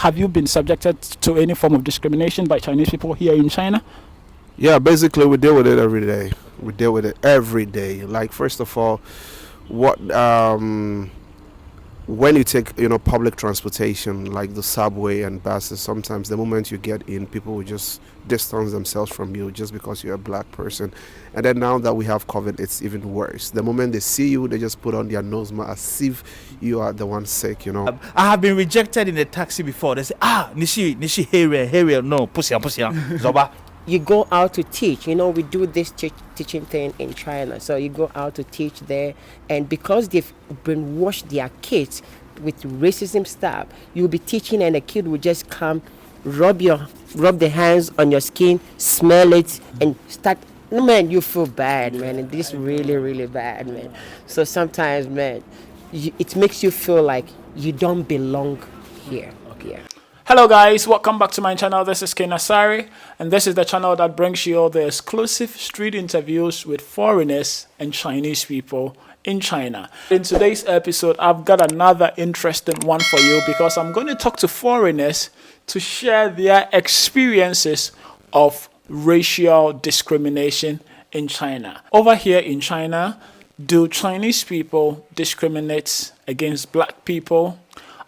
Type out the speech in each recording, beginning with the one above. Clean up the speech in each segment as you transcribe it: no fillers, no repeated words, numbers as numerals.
have you been subjected to any form of discrimination by Chinese people here in China? Yeah, basically we deal with it every day. We deal with it every day. Like, first of all, what when you take public transportation like the subway and buses, sometimes the moment you get in, people will just distance themselves from you just because you're a black person. And then now that we have COVID, it's even worse. The moment they see you, they just put on their nose mask as if you are the one sick. I have been rejected in a taxi before. They say, nishi here no pussy zoba. You go out to teach. We do this teaching thing in China. So you go out to teach there, and because they've brainwashed their kids with racism stuff, you'll be teaching and a kid will just come, rub the hands on your skin, smell it, and start. Man, you feel bad, man, and this is really, really bad, man. So sometimes, man, it makes you feel like you don't belong here. Yeah. Hello guys, welcome back to my channel. This is Kenasari, and this is the channel that brings you all the exclusive street interviews with foreigners and Chinese people in China. In today's episode, I've got another interesting one for you because I'm going to talk to foreigners to share their experiences of racial discrimination in China. Over here in China, do Chinese people discriminate against black people?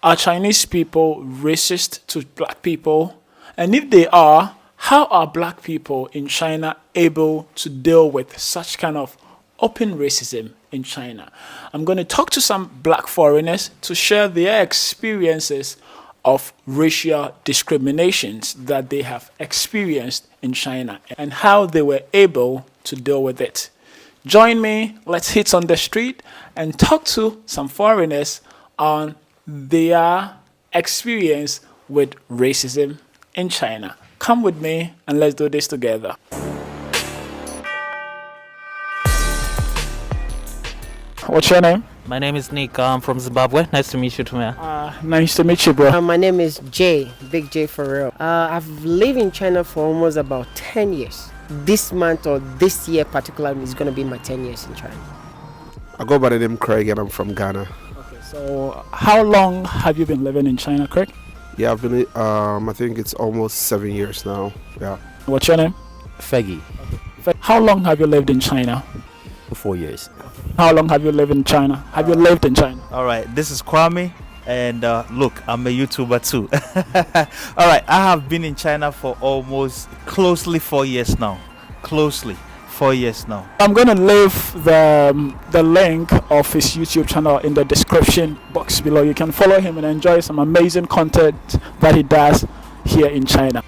Are Chinese people racist to black people? And if they are, how are black people in China able to deal with such kind of open racism in China? I'm going to talk to some black foreigners to share their experiences of racial discriminations that they have experienced in China and how they were able to deal with it. Join me, let's hit on the street and talk to some foreigners on their experience with racism in China. Come with me and let's do this together. What's your name? My name is Nick. I'm from Zimbabwe. Nice to meet you, too, man. Nice to meet you, bro. My name is Jay, Big J for real. I've lived in China for almost about 10 years. This month or this year particularly is going to be my 10 years in China. I go by the name Craig and I'm from Ghana. So how long have you been living in China, Craig? Yeah, I've been, I think it's almost 7 years now. Yeah. What's your name? Feggy. How long have you lived in China? 4 years. How long have you lived in China? Have you lived in China? All right, this is Kwame, and look, I'm a YouTuber too. All right, I have been in China for almost closely 4 years now. Closely 4 years now. I'm going to leave the link of his YouTube channel in the description box below. You can follow him and enjoy some amazing content that he does here in China.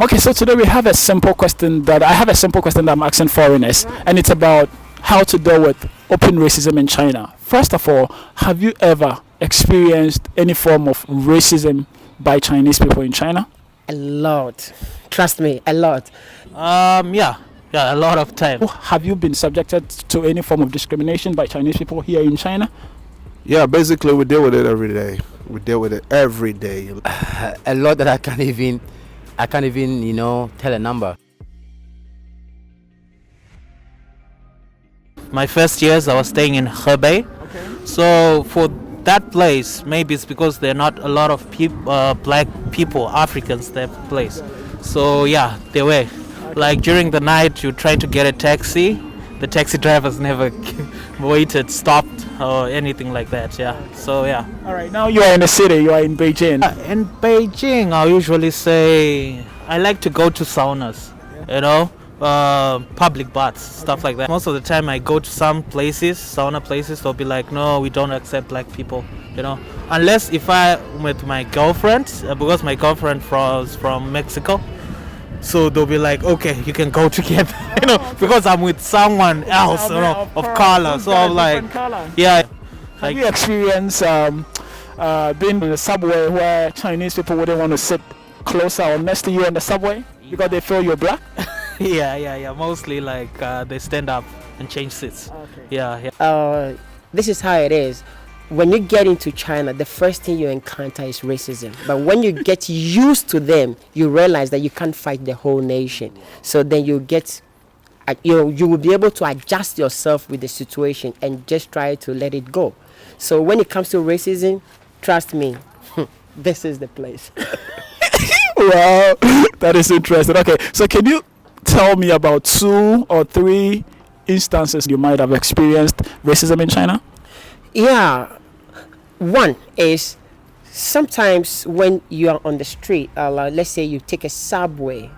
Okay, so today we have a simple question that I'm asking foreigners, and it's about how to deal with open racism in China. First of all, have you ever experienced any form of racism by Chinese people in China? A lot. Trust me, a lot. Yeah, a lot of time. Have you been subjected to any form of discrimination by Chinese people here in China? Yeah, basically we deal with it every day. We deal with it every day. A lot that I can't even, tell a number. My first years, I was staying in Hebei. Okay. So for that place, maybe it's because there are not a lot of black people, Africans, that place. So yeah, they were. Like during the night, you try to get a taxi. The taxi drivers never waited, stopped, or anything like that. Yeah. So yeah. All right. Now you are in the city. You are in Beijing. In Beijing, I usually say I like to go to saunas. Public baths, stuff like that. Most of the time I go to some places, sauna places, they'll be like, no, we don't accept black people, unless if I'm with my girlfriend, because my girlfriend was from Mexico, so they'll be like, okay, you can go together, because I'm with someone else, of color, so I'm like, yeah. Have you experienced being in the subway where Chinese people wouldn't want to sit closer or next to you in the subway because they feel you're black? Yeah. Mostly like they stand up and change seats. Okay. Yeah. This is how it is. When you get into China, the first thing you encounter is racism. But when you get used to them, you realize that you can't fight the whole nation. So then you will be able to adjust yourself with the situation and just try to let it go. So when it comes to racism, trust me, this is the place. Wow, that is interesting. Okay, so can you tell me about 2 or 3 instances you might have experienced racism in China? Yeah, one is sometimes when you are on the street, let's say you take a subway.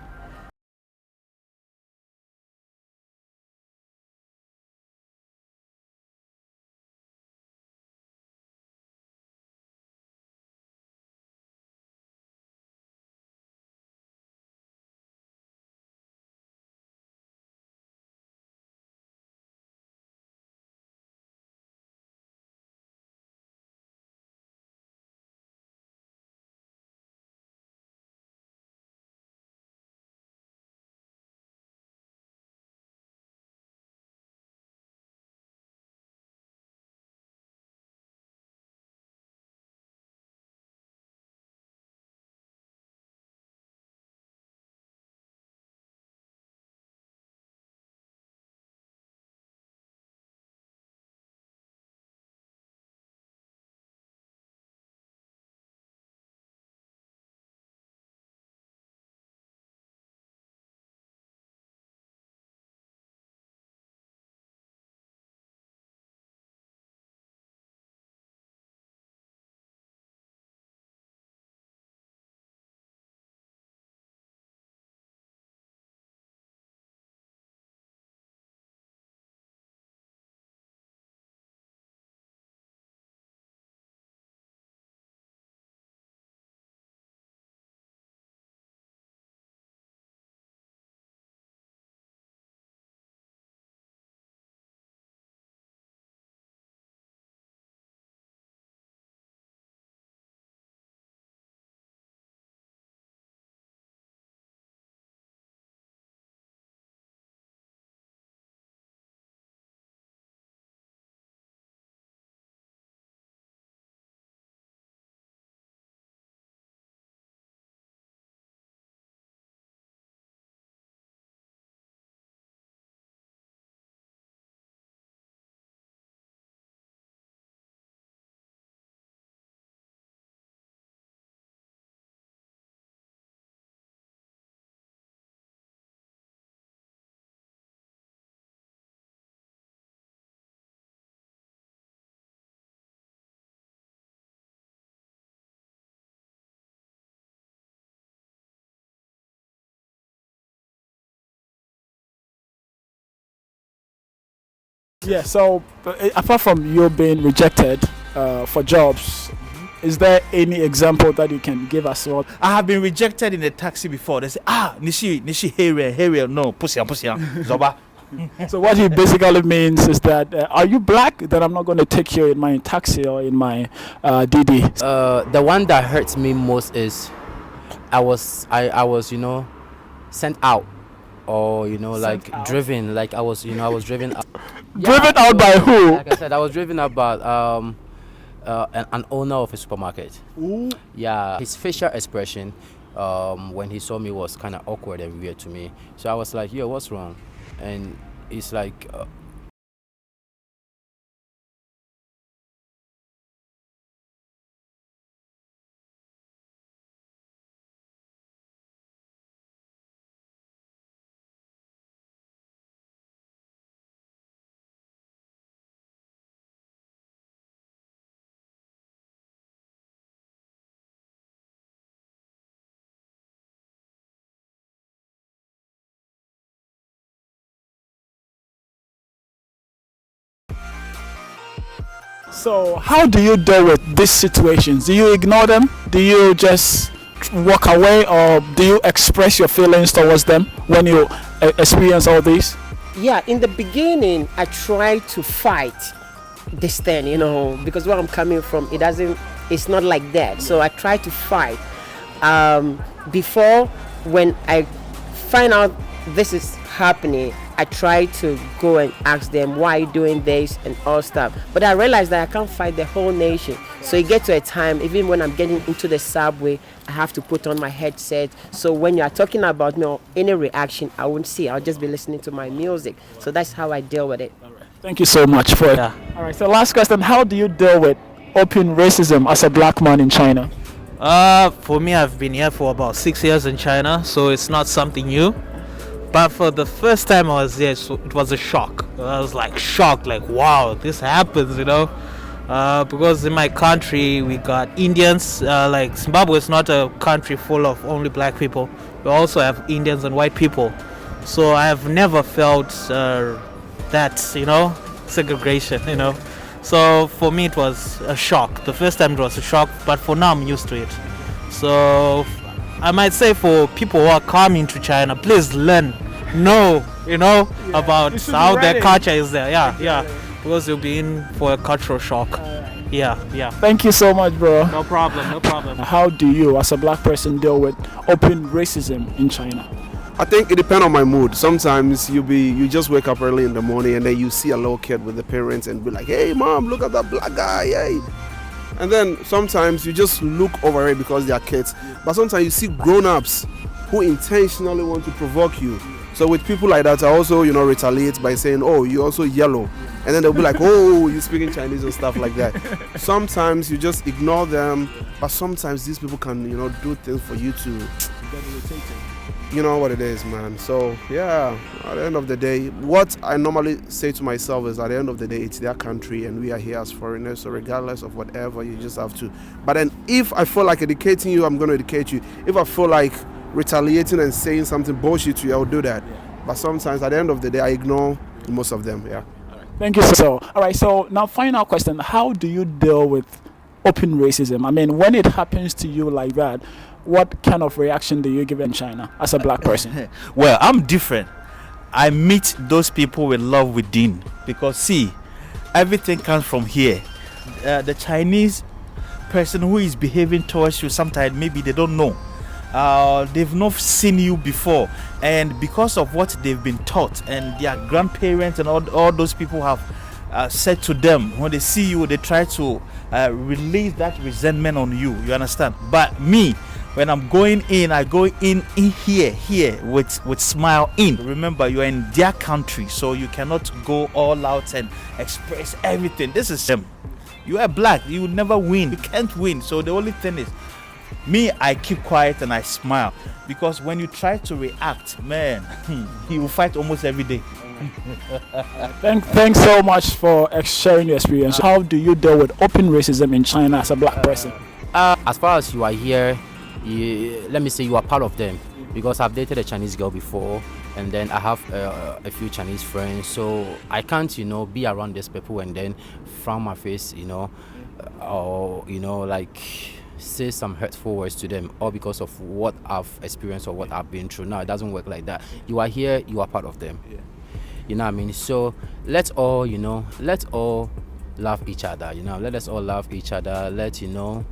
Yeah, so apart from you being rejected for jobs, is there any example that you can give us? Well, I have been rejected in a taxi before. They say, nishi here, no, pussy, zoba. so what he basically means is that are you black? Then I'm not going to take you in my taxi or in my DD. The one that hurts me most is I was sent out, or Sent out? driven, I was driven out. Driven out by who? Like I said, I was driven out by an owner of a supermarket. Ooh. Yeah, his facial expression when he saw me was kind of awkward and weird to me. So I was like, yo, what's wrong? And it's like, So how do you deal with these situations? Do you ignore them? Do you just walk away, or do you express your feelings towards them when you experience all these? Yeah, in the beginning, I tried to fight this thing, because where I'm coming from, it's not like that. So I try to fight. Before, when I find out this is happening, I try to go and ask them, why are you doing this and all stuff. But I realized that I can't fight the whole nation. So it gets to a time, even when I'm getting into the subway, I have to put on my headset. So when you are talking about any reaction, I won't see. I'll just be listening to my music. So that's how I deal with it. Thank you so much for it. Yeah. All right, so last question. How do you deal with open racism as a black man in China? For me, I've been here for about 6 years in China, so it's not something new. But for the first time I was there, so it was a shock. I was like shocked, like wow, this happens, you know. Because in my country we got Indians. Like Zimbabwe is not a country full of only black people. We also have Indians and white people. So I have never felt that, you know, segregation, you know. So for me it was a shock. The first time it was a shock, but for now I'm used to it. So I might say for people who are coming to China, please know, you know, about how their culture is there. Yeah. Because you'll be in for a cultural shock. Yeah. Thank you so much, bro. No problem. How do you, as a black person, deal with open racism in China? I think it depends on my mood. Sometimes you just wake up early in the morning and then you see a little kid with the parents and be like, hey mom, look at that black guy, hey. And then sometimes you just look over it because they are kids. But sometimes you see grown-ups who intentionally want to provoke you. So with people like that, I also, you know, retaliate by saying, oh, you're also yellow. And then they'll be like, oh, you're speaking Chinese and stuff like that. Sometimes you just ignore them. But sometimes these people can, you know, do things for you to get irritated. You know what it is, man. So yeah, at the end of the day, what I normally say to myself is, at the end of the day, it's their country and we are here as foreigners. So regardless of whatever, you just have to. But then if I feel like educating you, I'm going to educate you. If I feel like retaliating and saying something bullshit to you, I'll do that. But sometimes at the end of the day, I ignore most of them. Yeah. Thank you. So all right, so now final question. How do you deal with open racism? I mean, when it happens to you like that, what kind of reaction do you give in China as a black person? Well, I'm different. I meet those people with love within, because see, everything comes from here. The Chinese person who is behaving towards you, sometimes maybe they don't know. They've not seen you before, and because of what they've been taught and their grandparents and all those people have said to them, when they see you, they try to release that resentment on you. You understand? But me, when I'm going in, I go in here with smile in. Remember, you're in their country, so you cannot go all out and express everything. This is them. You are black. You will never win. You can't win. So the only thing is, me, I keep quiet and I smile, because when you try to react, man, you will fight almost every day. Thanks so much for sharing your experience. How do you deal with open racism in China as a black person? As far as you are here, let me say you are part of them, because I've dated a Chinese girl before, and then I have a few Chinese friends, so I can't, you know, be around these people and then frown my face, you know, or, you know, like say some hurtful words to them, all because of what I've experienced or what I've been through. No, it doesn't work like that. You are here, you are part of them. You know what I mean? So let's all, you know, let's all love each other, you know, let us all love each other. You know,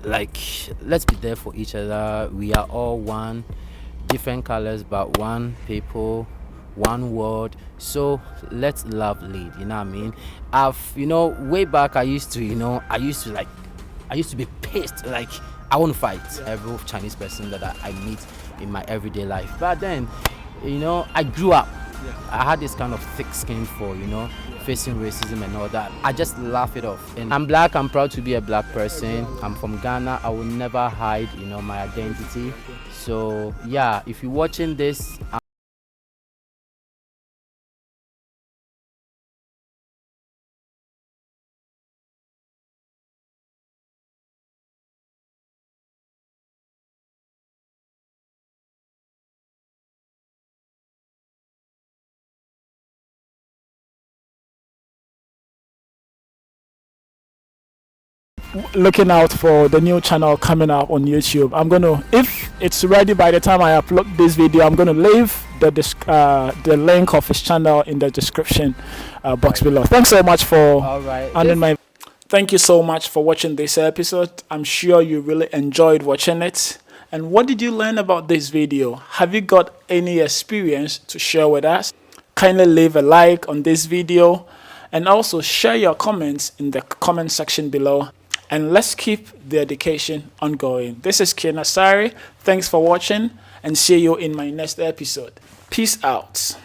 like, let's be there for each other. We are all one, different colors, but one people, one world. So let's love lead, you know what I mean? You know, way back I used to be pissed, like I want to fight every Chinese person that I meet in my everyday life. But then, you know, I grew up. I had this kind of thick skin for, you know, facing racism and all that. I just laugh it off. And I'm black, I'm proud to be a black person. I'm from Ghana. I will never hide, you know, my identity. So yeah, if you're watching this, looking out for the new channel coming out on YouTube. I'm gonna, if it's ready by the time I upload this video, I'm gonna leave the link of his channel in the description box below. Thanks so much for Thank you so much for watching this episode. I'm sure you really enjoyed watching it. And what did you learn about this video? Have you got any experience to share with us? Kindly leave a like on this video and also share your comments in the comment section below. And let's keep the education ongoing. This is TAKASHii. Thanks for watching and see you in my next episode. Peace out.